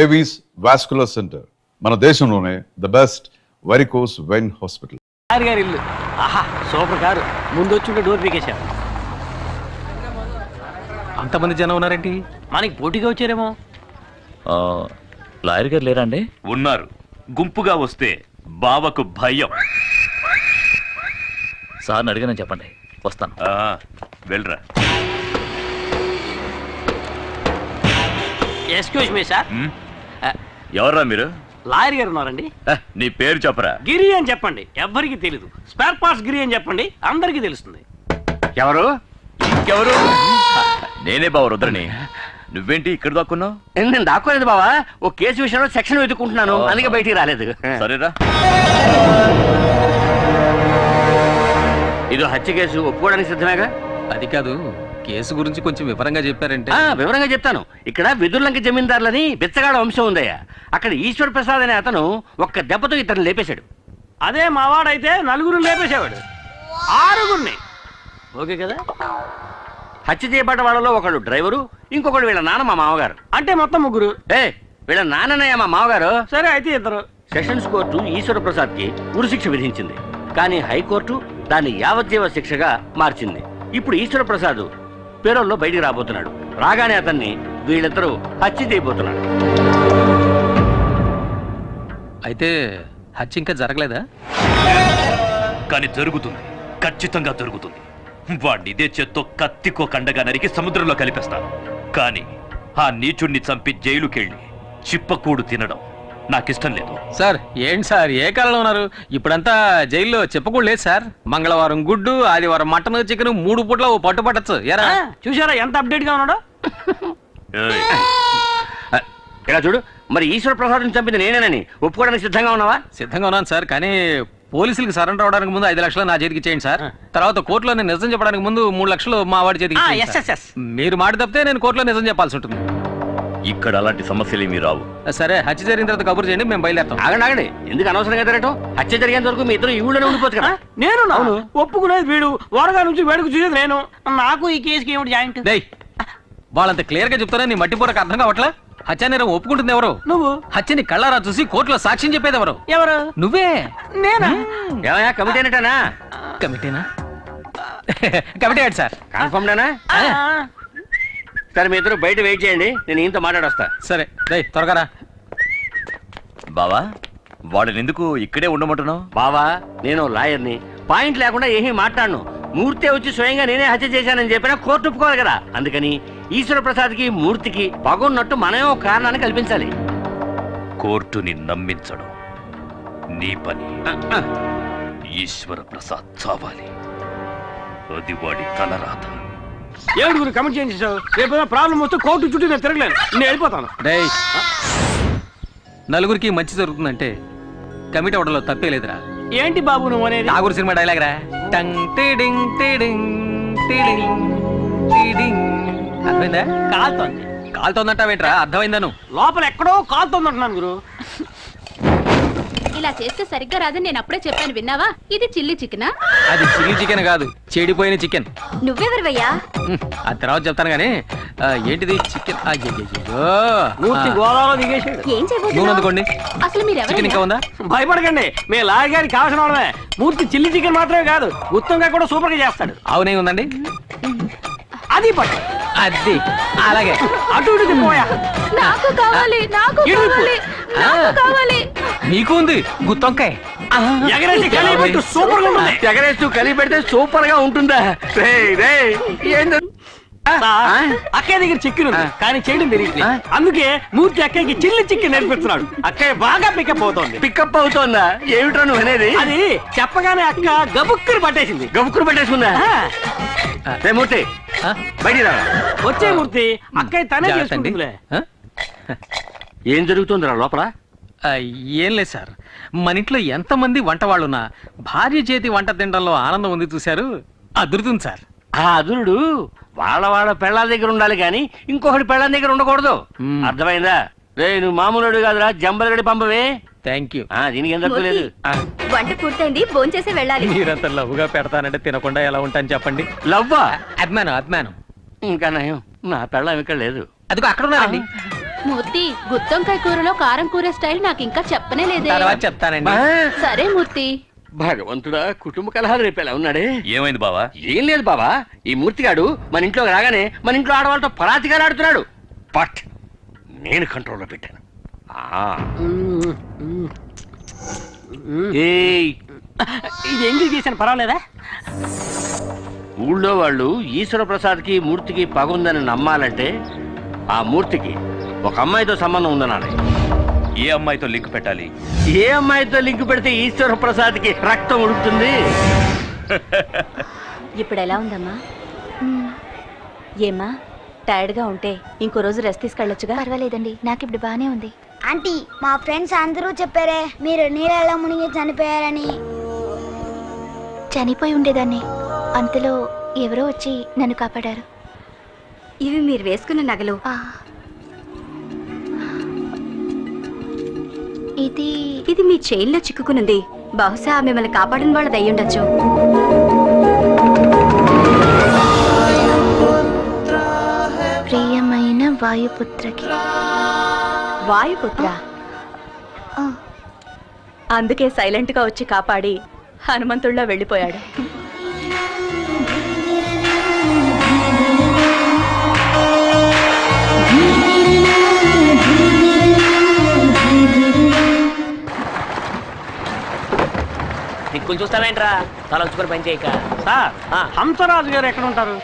Avis vascular centre, మన దేశంలోనే the best varicose vein hospital. గారి ఇల్లు, ఆహా సూపర్ కారు. ముందు వచ్చి డోర్ పీకేశారు. అంతమంది జనం ఉన్నారేంటి? మనకి పోటీగా వచ్చారేమో. లాయర్ గారు లేరా అండి? ఉన్నారు. గుంపుగా వస్తే బావకు భయం. సార్ని అడిగానని చెప్పండి, వస్తాను. వెళ్ళరా. Excuse me sir. ఎవర్రా మీరు? లాయర్ గారు ఉన్నారండి. నీ పేరు చెప్పరా. గిరి అని చెప్పండి, ఎవ్వరికి తెలీదు. స్పేర్ పార్ట్స్ గిరి అని చెప్పండి, అందరికీ తెలుస్తుంది. ఎవరు? ఇంకెవరు? నేనే బావ రుద్రని. నువ్వేంటి ఇక్కడ దాక్కున్నావు? నేను దాక్కోలేదు బావా, ఓ కేసు విషయంలో సెక్షన్ వెతుక్కుంటున్నాను, అందుకే బయటికి రాలేదు. సరేరా. ఇదో హత్య కేసు, ఒప్పుకోవడానికి సిద్ధమేగా? అది కాదు, కేసు గురించి కొంచెం వివరంగా చెప్పారంటే. వివరంగా చెప్తాను. ఇక్కడ వెదుర్లంక జమీందారులని బిచ్చగాడ వంశం ఉందయ్యా. అక్కడ ఈశ్వర్ ప్రసాద్ అనే అతను ఒక్క దెబ్బతో ఇతను లేపేశాడు. అదే మావాడైతే నలుగురు లేపేసేవాడు, 6గురిని. ఓకే కదా? హత్య చేయబడ్డ వాళ్ళలో ఒకడు డ్రైవరు, ఇంకొకడు వీళ్ళ నాన్న మా మామగారు. అంటే మొత్తం 3. వీళ్ళ నాన్ననయ్య మా మామగారు. సరే అయితే ఇద్దరు. సెషన్స్ కోర్టు ఈశ్వర ప్రసాద్ కి ఉరిశిక్ష విధించింది, కానీ హైకోర్టు దాన్ని యావజ్జీవ శిక్షగా మార్చింది. ఇప్పుడు ఈశ్వర ప్రసాద్ పేరోల్లో బయటికి రాబోతున్నాడు. రాగానే అతన్ని వీళ్ళిద్దరూ హత్య చేయబోతున్నాడు. అయితే హత్య ఇంకా జరగలేదా? కానీ జరుగుతుంది, ఖచ్చితంగా జరుగుతుంది. వాడిని ఇదే చేత్తో కత్తికో కండగా నరికి సముద్రంలో కలిపేస్తాను. కానీ ఆ నీచుణ్ణి చంపి జైలుకెళ్ళి చిప్పకూడు తినడం నాకిష్టం లేదు. సార్ ఏంటి సార్, ఏ కాలంలో ఉన్నారు? ఇప్పుడంతా జైల్లో చెప్పకూడదు లేదు సార్. మంగళవారం గుడ్డు, ఆదివారం మటన్, చికెన్, 3 పూట్ల ఓ పట్టు పట్టచ్చు. ఎరా చూసారా ఎంత అప్డేట్ గా ఉన్నాడో? ఇలా చూడు, మరి ఈశ్వర ప్రసాద్ చంపింది నేనేనని ఒప్పుకోవడానికి సిద్ధంగా ఉన్నావా? సిద్ధంగా ఉన్నాను సార్, కానీ పోలీసులకు సరెండర్ అవడానికి ముందు 5 లక్షలు నా చేతికి ఇచ్చేయండి సార్. తర్వాత కోర్టులో నేను నిజం చెప్పడానికి ముందు 3 లక్షలు మా వాడి చేతికి ఇచ్చేయండి సార్. మీరు మాట తప్పితే నేను కోర్టులో నిజం చెప్పాల్సి ఉంటుంది. ఇక్కడ అలాంటి సమస్యలు ఏమీ రావు. సరే, హత్య జరిగిన తర్వాత కబురు చేయండి, మేము బయలుదేరుతాం. ఆగండి, ఎందుకు అనవసరంగా తిరగటం? హత్య జరిగేంత వరకు మీ ఇద్దరు ఈ ఊళ్ళోనే ఉండిపోవచ్చు కదా. నేను ఒప్పుకునేది వీడు, వరగా నుంచి వేడుకు చూసేది నేను. నాకు ఈ కేసుకి ఏమిటి జాయింట్? వాళ్ళంత క్లియర్ గా చెప్తారా, నీ మట్టిపూరకు అర్థం కావట్లా? హత్య నేరం ఒప్పుకుంటుంది ఎవరు? నువ్వు. హత్యని కళ్ళారా చూసి కోర్టులో సాక్ష్యం చెప్పేది ఎవరు? ఎవరు? నువ్వే. నేనా? ఏమయ్యా, కమిటీ అనేటనా? కమిటీనా? కమిటీ ఏంటి సార్? కన్ఫర్మ్డేనా? సరే, మీ ఇద్దరు బయట వెయిట్ చేయండి, నేను ఈయనతో మాట్లాడొస్తా. సరే త్వరగా రా. బావా, వాడిని ఎందుకు ఇక్కడే ఉండమంటున్నావు? బావా, నేను లాయర్ని, పాయింట్ లేకుండా ఏమీ మాట్లాడను. మూర్తి వచ్చి స్వయంగా నేనే హత్య చేశానని చెప్పినా కోర్టు ఒప్పుకోవాలి కదా. అందుకని ఈశ్వర ప్రసాద్ కి మూర్తికి పగున్నట్టు మనమే ఒక కారణాన్ని కల్పించాలి. కోర్టుని నమ్మించడం నీ పని. ఈశ్వర ప్రసాద్ చావాలి, అది వాడి తలరాత. 7గురు కమిట్ చేయించావు. రేపు ప్రాబ్లం వస్తే కోర్టు చుట్టూ నేను తిరగలేను, నేను వెళ్ళిపోతాను. నలుగురికి మంచి జరుగుతుందంటే కమిటీ అవడంలో తప్పే లేదురా. ఏంటి బాబు నువ్వు అనేది? నాగూరు సినిమా డైలాగ్ రా. టంగ్ టిడింగ్ టిడింగ్ టిడింగ్ టిడింగ్. అర్థమైందా? కాలుతోంది. కాలుతోందంటావేంట్రా? అర్థమైందా? నువ్వు లోపల ఎక్కడో కాలుతోంది అంటున్నాను గురు. ఇలా చేస్తే సరిగ్గా రాదని నేను అప్పుడే చెప్పాను, విన్నావా? ఇది చిల్లీ చికెనా? అది చిల్లీ చికెన్ కాదు, చెడిపోయిన చికెన్. నువ్వెవరివయ్యా? ఆ తర్వాత చెప్తాను గానీ ఏంటిది చికెన్? మూర్తి గోదావరిలో దిగేసాడు. ఏం చేయబోతున్నా? నూనె అందుకోండి. అసలు మీరు చికెన్ ఇంకా ఉందా? భయపడకండి, మీ లాయర్ గారికి కావాల్సిన వాళ్ళమే. మూర్తి చిల్లీ చికెన్ మాత్రమే కాదు, గుత్తంగా కూడా సూపర్ గా చేస్తాడు. అవునే ఉందండి, అది పట్టు. అది అలాగే. అటు ఇటు తిప్పోయా. నాకు కావాలి, నాకు కావాలి, నాకు కావాలి. నీకు ఉంది గుత్తొంకాయ. ఎగరేసి కలిపెట్టు, సూపర్ గా ఉంటుంది. ఎగరేస్తూ కలిపి పెడితే సూపర్ గా ఉంటుందా? అక్కయ్య దగ్గర చికెన్ ఉంది, కానీ చేయడం తెలియట్లేదు. అందుకే మూర్తి అక్కయ్యకి చిల్లి చికెన్ నేర్పిస్తున్నాడు. అక్కయ్య బాగా పికప్ అవుతోంది. పికప్ అవుతోందా? ఏమిట్రా నువ్వు అనేది? అది చెప్పగానే అక్క గబుక్కుని పట్టేసింది. గబుక్కులు పట్టేసుకుందా? మూర్తి బయటికి రా. వచ్చే మూర్తి, అక్కయ్య తనే చేసుకుంటుందిలే. ఏం జరుగుతుందిరా లోపల? ఏం లేదు సార్, మన ఇంట్లో ఎంతమంది వంట వాళ్ళున్నా భార్య చేతి వంట తినడంలో ఆనందం ఉంది చూశారు, అదురుతుంది సార్. ఆ అదురుడు వాళ్ళ పెళ్ళాల దగ్గర ఉండాలి కానీ ఇంకొకటి పెళ్ళాల దగ్గర ఉండకూడదు. అర్థమైందా? రే, నువ్వు మామూలుడు కాదురా, జంబలగడి పంపవే. Thank you. దీనికి ఏం తక్కువ లేదు. వంట పూర్తయింది, భోంచేసి వెళ్ళాలి. మీరంత లవ్వుగా పెడతానంటే తినకుండా ఎలా ఉంటాను చెప్పండి. లవ్వా? అభిమానం. ఇంకా నయం, నా పెళ్ళం ఇక్కడ లేదు. అదిగో అక్కడ ఉన్నారండి. మూర్తి గుత్తొంకాయ కూరలో కారం కూర స్టైల్ నాకు ఇంకా చెప్పనే లేదే. తర్వాత చెప్తానండి. సరే మూర్తి. భగవంతుడా, కుటుంబ కలహాలు రేపేలా ఉన్నాడే. ఏమైంది బావా? ఏం లేదు బాబా, ఈ మూర్తిగాడు మన ఇంట్లోకి రాగానే మన ఇంట్లో ఆడవాళ్ళతో పరాతిగా ఆడుతున్నాడు. బట్ నేను కంట్రోల్లో పెట్టాను. ఏయ్, ఇది ఎంగిల్ చేశాను, పర్వాలేదా? ఊళ్ళో వాళ్ళు ఈశ్వర ప్రసాద్కి మూర్తికి పగుందని నమ్మాలంటే ఆ మూర్తికి ఒక అమ్మాయితో సంబంధం ఉందనాలి. ఏ అమ్మాయితో లింక్ పెట్టాలి? ఏ అమ్మాయితో లింక్ పెడితే ఈశ్వర ప్రసాద్కి రక్తం ఉడుకుతుంది? ఇప్పుడు ఎలా ఉందమ్మా? ఏమ్మా, టైర్డ్గా ఉంటే ఇంకో రోజు రెస్ట్ తీసుకెళ్ళొచ్చుగా. పర్వాలేదండి, నాకు ఇప్పుడు బానే ఉంది. ఆంటీ, మా ఫ్రెండ్స్ అందరూ చెప్పారే మీరు నీళ్ళలో మునిగి చనిపోయారని. చనిపోయి ఉండేదాన్ని, అంతలో ఎవరో వచ్చి నన్ను కాపాడారు. ఇవి మీరు వేసుకున్న నగలు. ఇది మీ చైన్లో చిక్కుకునుంది. బహుశా మిమ్మల్ని కాపాడిన వాళ్ళది అయ్యుండొచ్చు. ప్రియమైన వాయుపుత్రకి. వాయుపుత్ర. అందుకే సైలెంట్ గా వచ్చి కాపాడి హనుమంతుడిలో వెళ్ళిపోయాడు. దిక్కులు చూస్తావేంట్రా, తలొచ్చుకొని పని చేయక. సార్, హంసరాజు గారు ఎక్కడ ఉంటారు?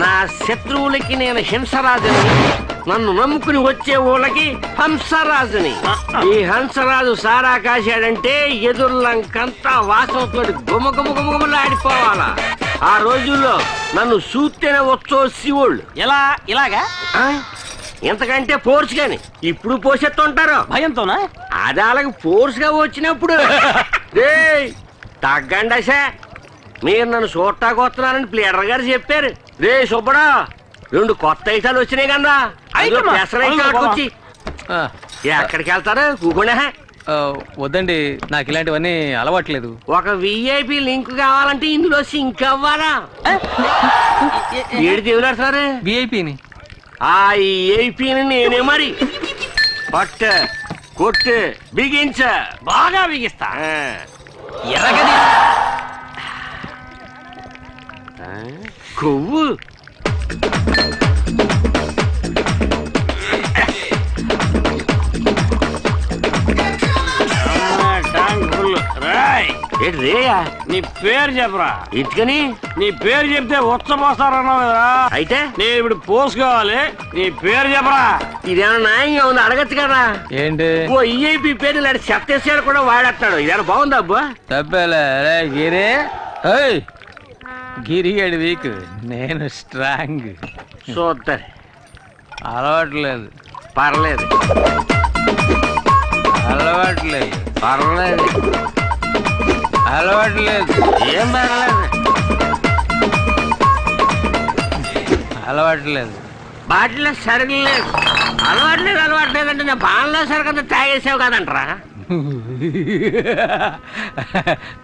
నా శత్రువులకి నేను హింసరాజుని, నన్ను నమ్ముకుని వచ్చే ఊళ్ళకి హంసరాజుని. ఈ హంసరాజు సారా కాశాడంటే ఎదుర్లంకంతా వాసనతో గుమగుమలాడిపోవాలా. ఆ రోజుల్లో నన్ను చూస్తేనే వచ్చో శివుళ్ళు. ఎలా? ఇలాగా? ఎంతకంటే ఫోర్స్ గాని ఇప్పుడు పోసేస్తుంటారు భయంతోనా? అది అలాగే ఫోర్స్ గా వచ్చినప్పుడు తగ్గండి. మీరు నన్ను చూడటానికి వస్తున్నారని ప్లేడర్ గారు చెప్పారు. రే సుబ్బడా, 2 కొత్త ఐటాలు వచ్చినాయి కన్నా. పెసరైతే ఆ, ఎక్కడికి వెళ్తారు? కూకుండా ఆ, వద్దండి, నాకు ఇలాంటివన్నీ అలవాట్లేదు. ఒక విఐపి లింక్ కావాలంటే ఇందులో సింక్ అవ్వాలా? ఏడు దేవులాడుతున్నారు విఐపిని. ఆ ఏపీని నేనే మరి. పట్టు కొట్టు బిగించ, బాగా బిగిస్తా. ఎర్రగది. కొవ్వు ఏంటి రేయా? నీ పేరు చెప్పరా. ఎందుకని? నీ పేరు చెప్తే ఉచ్చపోస్తారన్నావు కదా. అయితే నేను ఇప్పుడు పోసుకోవాలి, నీ పేరు చెప్పరా. ఇదేమన్నా న్యాయంగా ఉంది? అడగచ్చు కదా. ఏంటి? ఓ ఈఐపి పేరు ఇలాంటి చెత్తేసాడు కూడా వాడేస్తాడు. ఇదేనా బాగుందా అబ్బా? తప్పేలే రే గిరి. గిరిగాడి వీక్, నేను స్ట్రాంగ్. చూద్దరు. అలవాట్లేదు. పర్లేదు అలవాట్లేదు. పర్లేదు అలవాట్లేదు. ఏం పర్లేదు. అలవాట్లేదు. బాటిలో సరుకు లేదు. అలవాట్లేదు అంటే నేను బాణలో సరుకు అంతా తాగేసావు కదంటరా.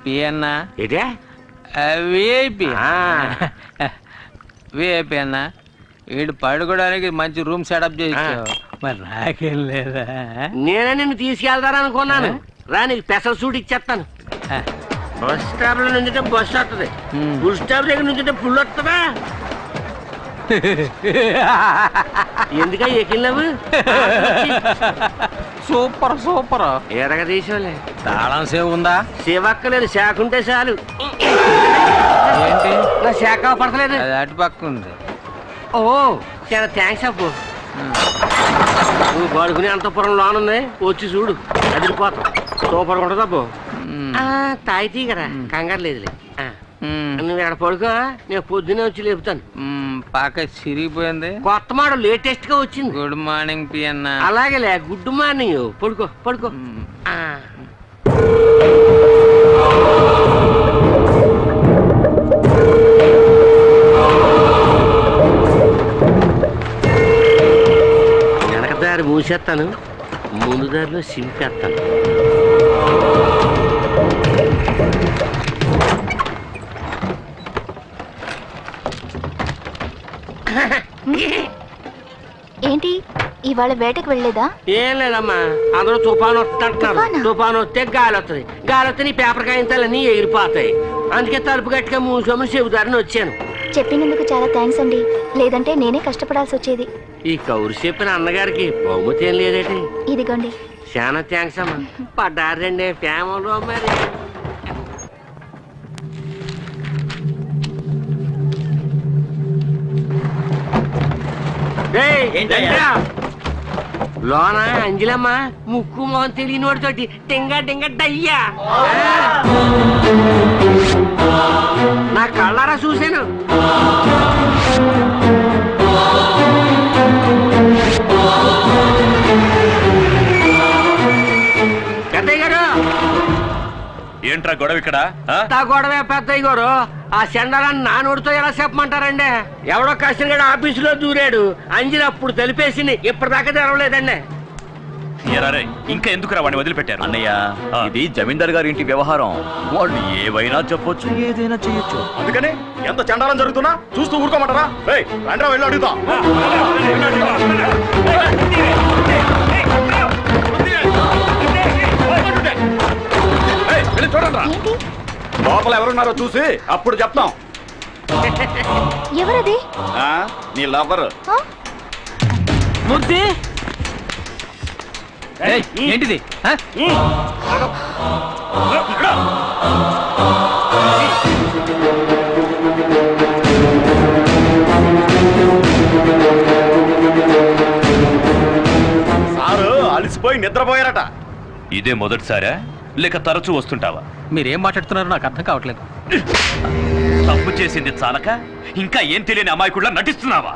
పియన్నా ఇదే విఐపి. విఐపి అన్నా, వీడు పడుకోవడానికి మంచి రూమ్ సెటప్ చేయించావు, మరి నాకేం లేదా? నేనే నిన్ను తీసుకెళ్తాననుకున్నాను. రా, నీకు స్పెషల్ సూట్ ఇచ్చేస్తాను. బస్ స్టాప్ లో నుంచుంటే బస్ వస్తుంది, ఫుల్ స్టాప్ దగ్గర నుంచుంటే ఫుల్ వస్తుందా? ఎందుక ఎక్కినవు? Super super. ఎరగ తీసేవాళ్ళే. తాళం సేవ్ ఉందా? సేవక్కలేదు, శాఖ ఉంటే చాలు. ఏంటి? నా శాఖ పడతలేదు. అది అటు పక్క ఉంది. ఓ, చాలా థ్యాంక్స్ అప్పు. నువ్వు పడుకునే అంతపురం లోనుంది, వచ్చి చూడు, అదిరిపోతాం. సూపర్ ఉంటుంది అబ్బు. తాయి తీగరా, కంగారు లేదులే. నువ్వు ఎక్కడ పడుకో, నేను పొద్దునే వచ్చి లేపుతాను. పాక చిరిగిపోయింది. కొత్త మోడల్ లేటెస్ట్ గా వచ్చింది. గుడ్ మార్నింగ్ పియన్నా. అలాగేలే, గుడ్ మార్నింగ్. పడుకో పడుకో. వెనక దారి మూసేస్తాను, ముందు దారిలో సింపేస్తాను. ఇవాళ వేటకి వెళ్ళలేదా? ఏం లేదమ్మా, అందరూ తుఫాను వస్తుంటారు. తుఫానా? తుఫాను వస్తే గాలి వస్తుంది, గాలి వస్తే నీ పేపర్ కాగితాలన్నీ ఎగిరిపోతాయి. అందుకే తలుపు గట్టిగా మూసుకోమని చెబుతారని వచ్చాను. చెప్పినందుకు చాలా థ్యాంక్స్ అండి, లేదంటే నేనే కష్టపడాల్సి వచ్చేది. ఈ కౌరు చెప్పిన అన్నగారికి బహుమతి ఏం లేదేటి? ఇదిగోండి. చాలా థ్యాంక్స్ అమ్మా. పడ్డారండి ఫ్యామిలీలో మరి. లోన అంజలమ్మ ముక్కు మొహం తెలియని వాడితోటి టింగ టింగ డయ్యా నా కళ్ళారా చూశాను. పెద్దయ్య గారు, ఏంట్రా గొడవ ఇక్కడ? గొడవే పెద్దయ్య గారు. ఆ చెండాలని నా నోటితో ఎలా చెప్పమంటారండి? ఎవడో కష్టంగా ఆఫీసులో దూరాడు, అంజలి అప్పుడు తెలిపేసింది, ఇప్పటిదాకా తెరవలేదండి. ఎరారే, ఇంకా ఎందుకురా వాడిని వదిలిపెట్టారు? అన్నయ్య, ఇది జమీందార్ గారి ఇంటి వ్యవహారం. వాళ్ళు ఏవైనా చెప్పొచ్చు, ఏదైనా చేయొచ్చు. అందుకని ఎంత చండాలం జరుగుతున్నా చూస్తూ ఊరుకోమంటారా? రండ్రా వెళ్ళి అడుగుతా. చూడండి, లోపల ఎవరున్నారో చూసి అప్పుడు చెప్తాం. ఎవరది? నీ లవర్. మూర్తి, ఏంటిది? సారు అలిసిపోయి నిద్రపోయారట. ఇదే మొదటిసారా లేక తరచూ వస్తుంటావా? మీరేం మాట్లాడుతున్నారో నాకు అర్థం కావట్లేదు. తప్పు చేసింది చాలక ఇంకా ఏం తెలియని అమాయకుడిలా నటిస్తున్నావా?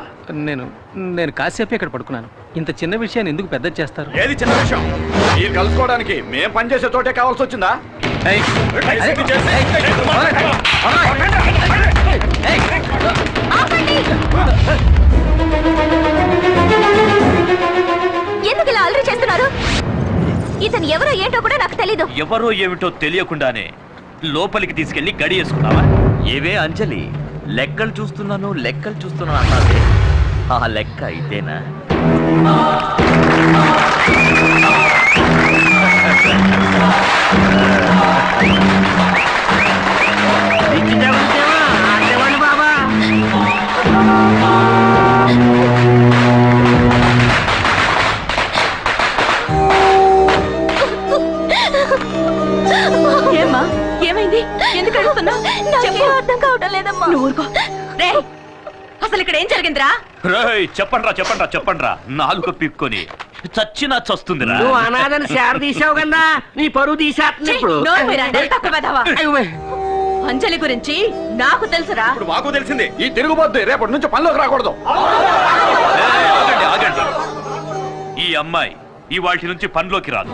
నేను కాసేపు ఇక్కడ పడుకున్నాను. ఇంత చిన్న విషయాన్ని ఎందుకు పెద్ద చేస్తారు? ఏది చిన్న విషయం? మీరు కలుసుకోవడానికి మేం పనిచేసే చోటే కావాల్సి వచ్చిందా? ఎందుకు ఇలా అల్లరి చేస్తున్నారు? ఇతను ఎవరో ఏంటో కూడా నాకు తెలీదు. ఎవరో ఏమిటో తెలియకుండానే లోపలికి తీసుకెళ్లి గడి వేసుకున్నావా? ఏవే అంజలి, లెక్కలు చూస్తున్నాను అన్నది ఆ లెక్క ఇదేనా? బాబా, ఏమ్మా, ఏమైంది? ఎందుకు అడుగుతున్నావు? చెప్పు, అర్థం కావటం లేదమ్మా. అసలు ఇక్కడ ఏం జరిగిందిరా? చెప్పండ్రా నాలుగు పిక్కొని చచ్చినా చస్తుందిరా. నువ్వు అనాథని శార తీసావు కదా, నీ పరువు తీసేస్తుంది ఇప్పుడు. అంజలి గురించి నాకు తెలుసురా. ఇప్పుడు మాకు తెలిసింది. ఈ తిరుగుబోద్దు రేపటి నుంచి పనిలోకి రాకూడదు. ఆగండి. ఈ అమ్మాయి ఈ వాటి నుంచి పనిలోకి రాదు.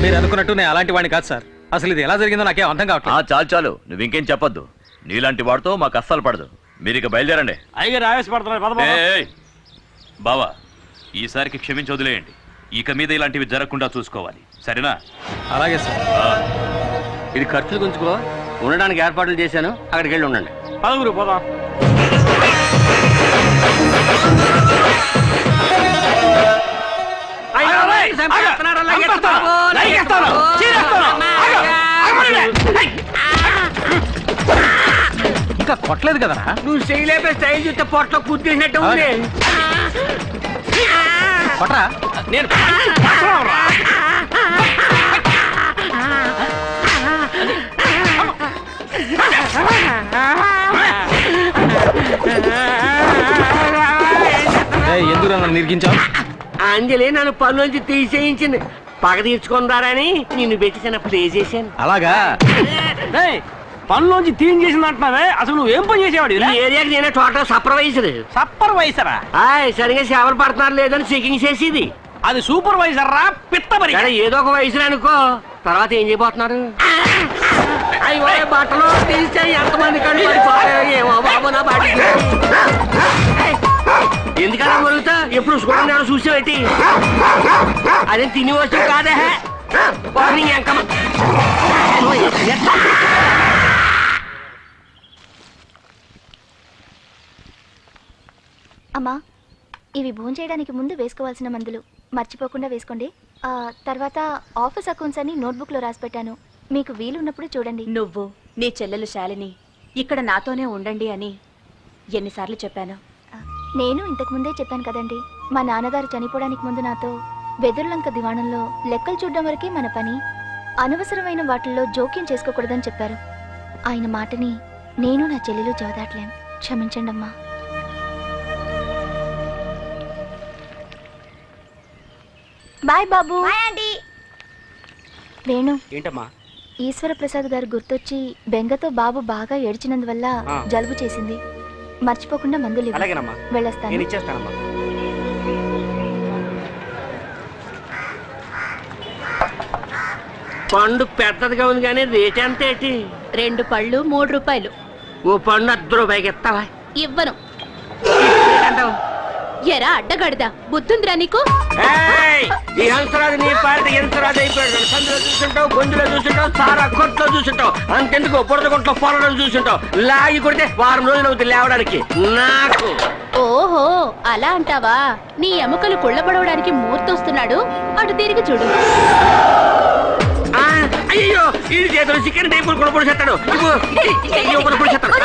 మీరు అనుకున్నట్టు నేను అలాంటి వాడిని కాదు సార్. అసలు ఇది ఎలా జరిగిందో నాకేం అర్థం కావట్లేదు. చాలు, నువ్వు ఇంకేం చెప్పొద్దు. నీలాంటి వాడితో మాకు అస్సలు పడదు. మీరు ఇక బయలుదేరండి. అయ్యగారు ఆవేశపడుతున్నారు. బావా, ఈసారికి క్షమించి వదిలేయండి. ఇక మీద ఇలాంటివి జరగకుండా చూసుకోవాలి, సరేనా? అలాగే సార్. ఇది ఖర్చులు గుంచుకో, ఉండడానికి ఏర్పాట్లు చేశాను, అక్కడికి వెళ్ళి ఉండండి. పదవురు పోదాం. ఇంకా కొట్టలేదు కదరా? నువ్వు చేయలేపే స్టైల్ చూస్తే పొట్టలో కుద్దేసినట్టు ఉంది. కొట్టరా? నేను ఎందుకు నన్ను నిరికించావు? అంజలి నన్ను పనులోంచి తీసేయించింది. పగ తీర్చుకుందారని నిన్ను పెట్టి ప్లే చేశాను. అలాగా? పనులోంచి తీన్ చేసింది అంటున్నావే, అసలు నువ్వేం పని చేసేవాడు? ఈ ఏరియాకి నేనే టోటల్ సూపర్వైజర్. సూపర్వైజరా? సరిగా సేవలు పడుతున్నారు లేదని చెకింగ్ చేసేది. అది సూపర్వైజర్ రా, పిత్తమరి. ఏదో ఒక వయసు అనుకో, తర్వాత ఏం చేయబోతున్నారు? అయ్యో బట్టలు తీస్తే ఎంతమంది కళ్ళు పడిపోయాయేమో బాబు నా బాడీ. ఎందుకలా మొరుగుతా ఎప్పుడు చూడండి చూసేటి అదే తిని వస్తువు కాదే ఎంకమ్మ. అమ్మా ఇవి భోజనం చేయడానికి ముందు వేసుకోవాల్సిన మందులు మర్చిపోకుండా వేసుకోండి. తర్వాత ఆఫీస్ అకౌంట్స్ అని నోట్బుక్లో రాసి పెట్టాను, మీకు వీలున్నప్పుడు చూడండి. నువ్వు నీ చెల్లెలు శాలిని ఇక్కడ నాతోనే ఉండండి అని ఎన్నిసార్లు చెప్పాను. నేను ఇంతకు ముందే చెప్పాను కదండి, మా నాన్నగారు చనిపోవడానికి ముందు నాతో వెదురులంక దివాణంలో లెక్కలు చూడడం వరకే మన పని, అనవసరమైన వాటిల్లో జోక్యం చేసుకోకూడదని చెప్పారు. ఆయన మాటని నేను నా చెల్లెలు జవదాట్లేం. క్షమించండి అమ్మా. బాయ్ బాబు. వేణు, ఏంటమ్మా? ఈశ్వర ప్రసాద్ గారు గుర్తొచ్చి బెంగతో బాబు బాగా ఏడ్చినందువల్ల జలుబు చేసింది. మర్చిపోకుండా మందులు ఇవ్వు. అలాగేనమ్మా, వెళ్ళొస్తాను. నేను ఇచ్చేస్తానమ్మా. పండు పెద్దదిగా ఉంది కానీ రేట్ ఎంత ఏంటి? 2 పళ్ళు 3 రూపాయలు. ఓ పండు 10 రూపాయకి ఇస్తావా? ఇవ్వను. ఎరా అడ్డగడదా బుద్ధుందిరా నీకు? ఈ హంసరాజు నీ పార్టీ హంసరాజు అయిపోయాడు. సందులో చూసుంటావు, గొంతులో చూసుంటావు, సారా కొట్లో చూసుంటావు, అంతెందుకు బురద కొట్లో పొలం చూసుంటావు. లాగి కొడితే వారం రోజులు అవుతుంది లేవడానికి. నాకు ఓహో అలా అంటావా? నీ ఎముకలు కుళ్ళబడవడానికి మూర్తొస్తున్నాడు, అటు తిరిగి చూడు. అయ్యో ఈ చేతులు చికెన్ టైపులు కూడా పొడిచేస్తాడు. పొడిచేస్తాడు.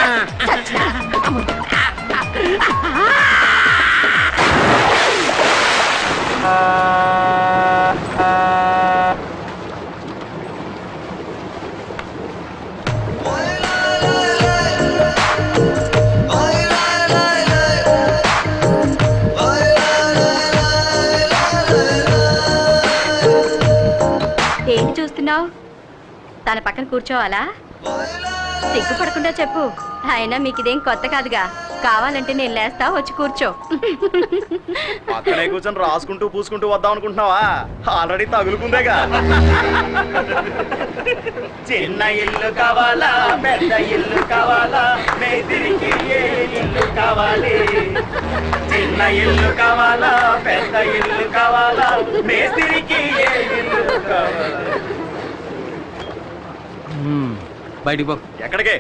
ఏంటి చూస్తున్నావు? తన పక్కన కూర్చోవాలా? సిగ్గుపడకుండా చెప్పు. అయినా మీకు ఇదేం కొత్త కాదుగా. కావాలంటే నేను లేస్తా, వచ్చి కూర్చో. అక్కడే కూర్చొని రాసుకుంటూ పూసుకుంటూ వద్దాం అనుకుంటున్నావా? ఆల్రెడీ తగులుకుందేగా. చిన్న ఇల్లు కావాలా, పెద్ద ఇల్లు కావాలా, మేదిరికి ఏ ఇల్లు కావాలి? చిన్న ఇల్లు కావాలా, పెద్ద ఇల్లు కావాలా, మేస్తిరికి ఏ ఇల్లు కావాలి? బయటికి పో. ఎక్కడికే?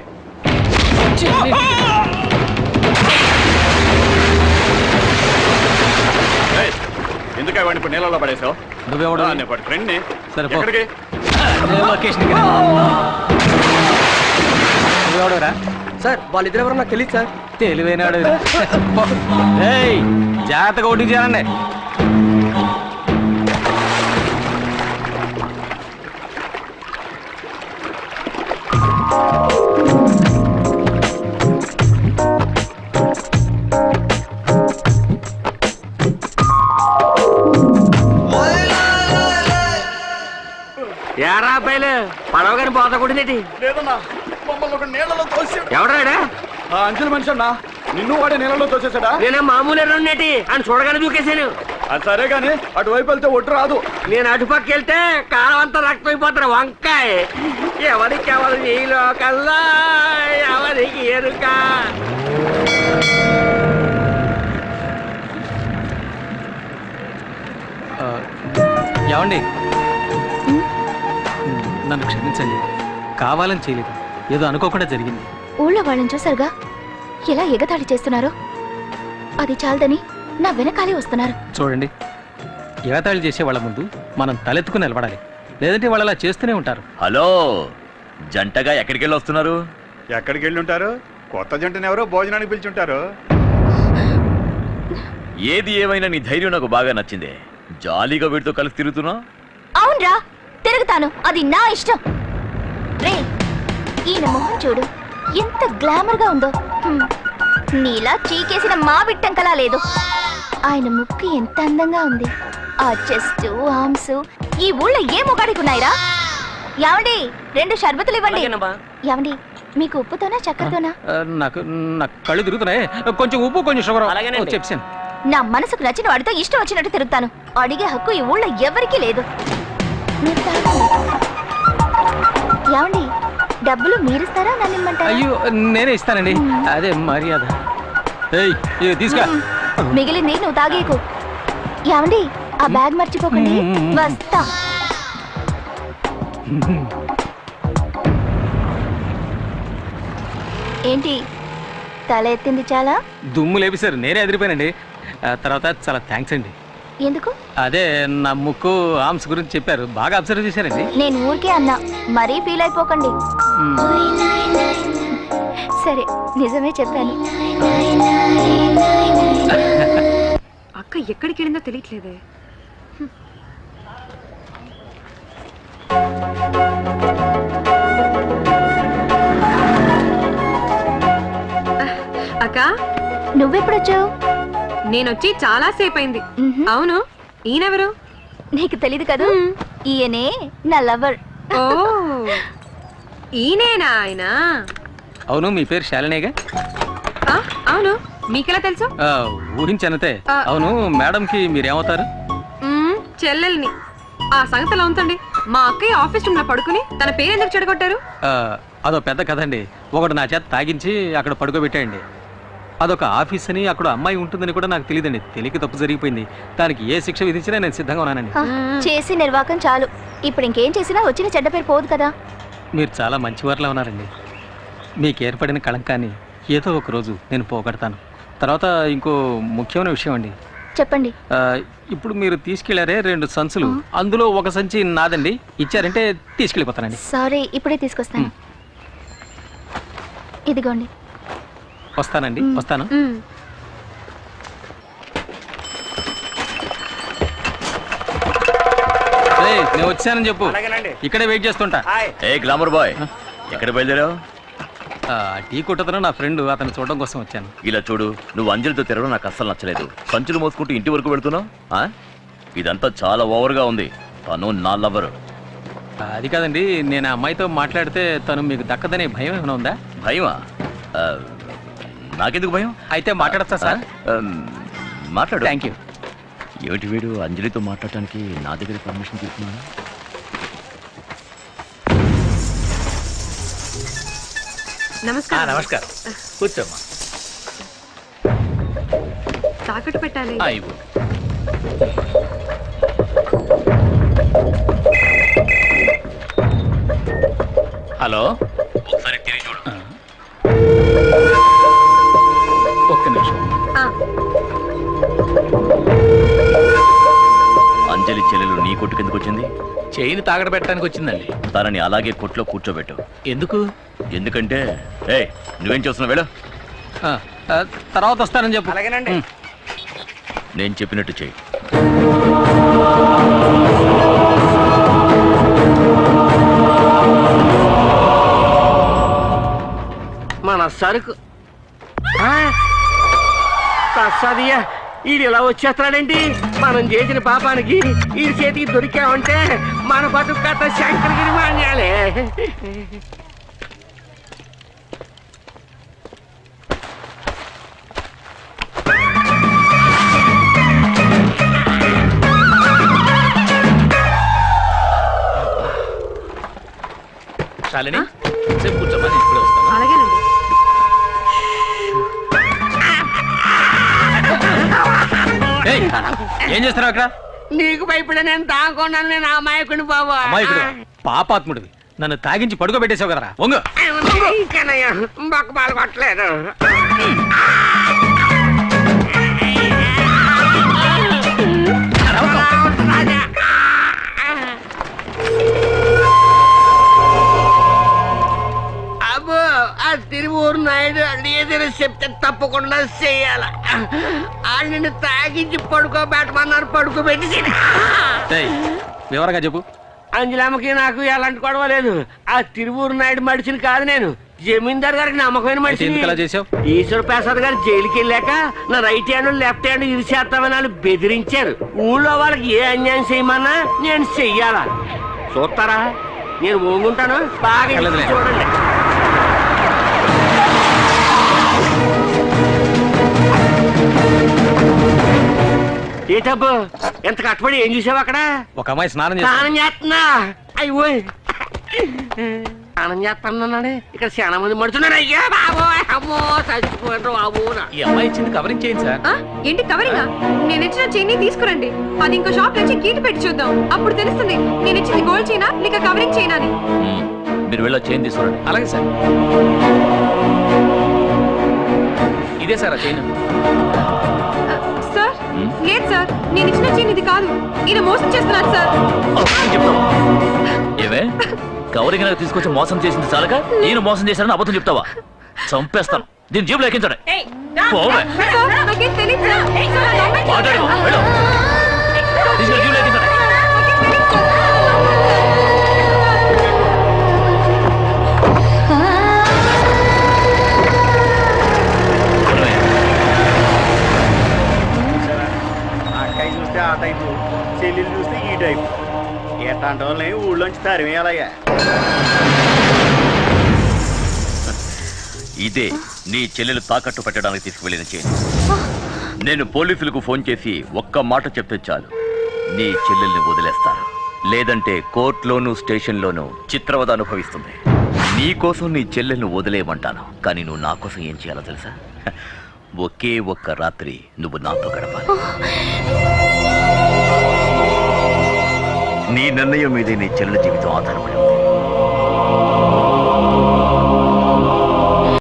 ఎందుకు వాడిని ఇప్పుడు నీళ్ళలో పడేసావు? నువ్వెవడు? ఫ్రెండ్ని. సరే పో. ఎక్కడికి? నువ్వెవడరా? సార్ వాళ్ళిద్దరు ఎవరో నాకు తెలియదు సార్. తెలివైనాడు. జాగ్రత్తగా ఓటింగ్ చేయాలండి. ఏరా అబ్బాయిలు పడవ గారి పోత కొట్టిందేటి? లేదన్నా, మమ్మల్ని ఒక నీళ్ళలో తోసాడు. ఎవడాడా? అంచెల మనిషి అన్నా, నిన్ను వాడే నీళ్ళలో తోసేసాడా? నేనే మామూలు ఎర్రటి అని చూడగానే దూకేశాను. అది సరే గాని అటువైపు వెళ్తే ఒట్టు రాదు. నేను అటుపక్క వెళ్తే కాలం అంతా రక్తమైపోతారు. వంకాయ ఎవరికి ఎవరు ఈ లోకల్లా ఎవరికి ఎరుక? ఏమండి, నన్ను క్షమించండి. కావాలని చేయలేదు, ఏదో అనుకోకుండా జరిగింది. ఊళ్ళో వాళ్ళని చూసారుగా ఎలా ఎగతాళి చేస్తున్నారో. అది చాలదని నా వెనకాలే వస్తున్నారు. చూడండి, ఎగతాళి చేసే వాళ్ళ ముందు మనం తలెత్తుకుని నిలబడాలి, లేదంటే వాళ్ళు అలా చేస్తూనే ఉంటారు. హలో, జంటగా ఎక్కడికి వెళ్ళి వస్తున్నారు? ఎక్కడికి వెళ్ళి ఉంటారు? కొత్త జంటని ఎవరో భోజనానికి పిలిచుంటారు. ఏది ఏమైనా నీ ధైర్యం నాకు బాగా నచ్చిందే. జాలీగా వీటితో కలిసి తిరుగుతున్నా? అవునరా, తిరుగుతాను, అది నా ఇష్టం. రే, ఈయన మొహం చూడు ఎంత గ్లామర్ గా ఉందో. నీలా చీకేసిన మా బిట్టంకలా లేదు. ఆయన ముక్కు ఎంత అందంగా ఉంది. ఆ చెస్ట్, ఆర్మ్స్ ఈ ఊళ్ళో ఏ మొగాడికి ఉన్నాయిరా? యావండి, 2 షర్బతులు ఇవ్వండి. యావండి, మీకు ఉప్పుతోనా చక్కెరతోనా? నాకు కళ్ళు తిరుగుతున్నాయి, కొంచెం ఉప్పు కొంచెం షుగర్ చెప్పాను. నా మనసుకు నచ్చిన వాడితో ఇష్టం వచ్చినట్టు తిరుగుతాను. అడిగే హక్కు ఈ ఊళ్ళో ఎవరికీ లేదు. యావండి, డబ్బులు మీరిస్తారా నన్ను ఇమ్మంటారా? అయ్యో నేనే ఇస్తానండి, అదే మర్యాద. ఏయ్, ఇది తీసుకా. మిగిలింది నువ్వు తాగేకు. ఏమండి ఆ బ్యాగ్ మర్చిపోకండి. వస్తా. ఏంటి తల ఎత్తింది చాలా? దుమ్ము లేపేశారు, నేనే ఎదిరిపోయానండి. తర్వాత చాలా థ్యాంక్స్ అండి. ఎందుకు? అదే నా ముక్కు ఆర్మ్స్ గురించి చెప్పారు, బాగా అబ్జర్వ్ చేశారండి. నేను ఊరికే అన్నా, మరీ ఫీల్ అయిపోకండి. సరే నిజమే చెప్పాను. అక్క ఎక్కడికి వెళ్ళిందో తెలియట్లేదే. అక్క నువ్వెప్పుడొచ్చావు? నేనొచ్చి చాలా సేపు అయింది. అవును, ఈయనెవరు? నీకు తెలీదు కదా, ఈయనే నా లవర్. ఓ ఈయనేనా ఆయన? అవును, మీ పేరు శాలినేగా? అవును, మీకెలా తెలుసు? ఊహించనతే. అవును, మేడంకి మీరేమవుతారు? చెల్లెల్ని. ఆ సంగతి ఎలా ఉంచండి. మా అక్కయ్య ఆఫీస్ రూమ్ లో పడుకుని తన పేరు ఎందుకు చెడగొట్టారు? అదో పెద్ద కథ అండి. ఒకటి నా చేత తాగించి అక్కడ పడుకోబెట్టాయండి. అదొక ఆఫీస్ అని, అక్కడ అమ్మాయి ఉంటుందని కూడా నాకు తెలియదండి. తెలియక తప్పు జరిగిపోయింది. దానికి ఏ శిక్ష విధించినా నేను సిద్ధంగా ఉన్నానండి. చేసి నిర్వాకం చాలు. ఇప్పుడు ఇంకేం చేసినా వచ్చిన చెడ్డ పేరు పోదు కదా. మీరు చాలా మంచివారిలా ఉన్నారండి. మీకు ఏర్పడిన కళంకాన్ని ఏదో ఒక రోజు నేను పోగొడతాను. తర్వాత ఇంకో ముఖ్యమైన విషయం అండి. చెప్పండి. ఇప్పుడు మీరు తీసుకెళ్లారే 2 సంచులు, అందులో ఒక సంచి నాదండి. ఇచ్చారంటే తీసుకెళ్ళిపోతానండి. సారీ, ఇప్పుడే తీసుకొస్తాను. ఇదిగోండి. వస్తానండి, వస్తాను. నేను వచ్చానని చెప్పు, ఇక్కడే వెయిట్ చేస్తుంటా. ఏ గ్లామర్ బాయ్, ఎక్కడ బయలుదేరావు? టీ కొట్టతను నా ఫ్రెండ్, అతను చూడడం కోసం వచ్చాను. ఇలా చూడు, నువ్వు అంజలితో తిరగడం నాకు అస్సలు నచ్చలేదు. సంచులు మోసుకుంటూ ఇంటి వరకు వెళ్తున్నావు. ఇదంతా చాలా ఓవర్గా ఉంది. తను నా లవర్. అది కాదండి, నేను ఆ అమ్మాయితో మాట్లాడితే తను మీకు దక్కదనే భయం ఏమైనా ఉందా? భయమా? నాకెందుకు భయం? అయితే మాట్లాడచ్చా సార్? మాట్లాడు. Thank you. ఏమిటి వీడు అంజలితో మాట్లాడటానికి నా దగ్గర పర్మిషన్ తీసుకున్నాను? నమస్కారం. నమస్కారం, కూర్చోమ్మా. తాకట్టు పెట్టాలి. హలో, ఒకసారి తిరిగి చూడు. ఒక్క నిమిషం. అంజలి చెల్లెలు నీ కొట్టు కిందకు వచ్చింది? చైన్ తాగడ పెట్టడానికి వచ్చిందండి. తనని అలాగే కొట్లో కూర్చోబెట్టు. ఎందుకు? ఎందుకంటే నువ్వేం చేస్తున్నావు? వెళ్ళు. తర్వాత వస్తానని చెప్పు. అలాగేనండి. నేను చెప్పినట్టు చెయ్యి. మన సరుకు తస్సదియా, ఈడు ఇలా వచ్చేస్తాడండి. మనం చేసిన పాపానికి ఈ చేతికి దొరికామంటే మన బతుకు కథ శంకరగిరి మాన్యాలే. శాలిని, సేపు కూర్చోమ్మా, నేను ఇప్పుడే వస్తాను. అలాగేనండి. ఏం చేస్తున్నావు అక్కడ? నీకు భయపడే నేను తాగకున్నాను. నేను అమాయకుని బాబా. అమాయకుడు, పాపాత్ముడివి. నన్ను తాగించి పడుకోబెట్టేసావు కదరా. వంగు. బొక్క పాలు కొట్టలేదు. అబ్బో, ఆ తిరువూరు నాయుడు ఏదైనా చెప్తే తప్పకుండా చెయ్యాల. నిన్ను తాగించి పడుకోబెట్టమన్నారు, పడుకోబెట్టి వివరంగా చెప్పు. అంజలమ్మకి నాకు ఎలాంటి గొడవ లేదు. ఆ తిరువూరు నాయుడు మడిచిని కాదు నేను, జమీందార్ గారికి నమ్మకమైన మనిషి. ఈశ్వర ప్రసాద్ గారు జైలుకి వెళ్ళాక నా రైట్ హ్యాండ్ లెఫ్ట్ హ్యాండ్ ఇరిచేస్తామని వాళ్ళు బెదిరించారు. ఊళ్ళో వాళ్ళకి ఏ అన్యాయం చేయమన్నా నేను చెయ్యాలా. చూస్తారా? నేను ఓంగుంటాను, బాగా చూడండి. ఏటబ్బు, ఎంత కష్టపడి ఏం చూసావు అక్కడ? ఒక అమ్మాయి స్నానం చేస్తున్నా. అయ్యో స్నానం చేస్తానన్నాడే ఇక్కడ చాలా మంది మడుచున్నారు. అయ్యా బాబో అమ్మో చచ్చిపోయారు బాబు. ఈ అమ్మాయి ఇచ్చింది కవరింగ్ చేయండి సార్. ఏంటి కవరింగ్? నేను ఇచ్చిన చైన్ తీసుకురండి. అది ఇంకో షాప్ నుంచి కీటి పెట్టి చూద్దాం. అప్పుడు తెలుస్తుంది నేను ఇచ్చింది గోల్డ్ చైనా లేక కవరింగ్ చైనా అని. మీరు వెళ్ళి చైన్ తీసుకురండి. అలాగే సార్. ఇదే సార్ ఆ చైన్. సార్ లేదు సార్, నేను ఇచ్చిన చైన్ ఇది కాదు. ఈయన మోసం చేస్తున్నాడు సార్. ఏమే కవరింగ్ నాకు తీసుకొచ్చి మోసం చేసింది చాలక నేను మోసం చేశానని అబద్ధం చెప్తావా? చంపేస్తాను. దీని జేబులో ఎక్కించండి. నాకేం తెలియదు సార్. మాట్లాడు వెళ్ళు. తీసుకెళ్ళి జేబులో ఎక్కించండి. అక్కయ్య చూస్తే ఆ టైపు, చెల్లెలు చూస్తే ఈ టైపు. ఎట్లాంటి వాళ్ళని ఊళ్ళోంచి తరిమేయాలయ్యా. ఇదే నీ చెల్లెలు తాకట్టు పెట్టడానికి తీసుకువెళ్ళిన చైన్. నేను పోలీసులకు ఫోన్ చేసి ఒక్క మాట చెప్తే చాలు, నీ చెల్లెల్ని వదిలేస్తాను. లేదంటే కోర్టులోనూ స్టేషన్లోనూ చిత్రవద అనుభవిస్తుంది. నీ కోసం నీ చెల్లెల్ని వదిలేయమంటాను. కానీ నువ్వు నా కోసం ఏం చేయాలో తెలుసా? ఒకే ఒక్క రాత్రి నువ్వు నాతో గడపాలి. నీ నిర్ణయం మీదే నీ చెల్లెల జీవితం ఆధారపడి ఉంది.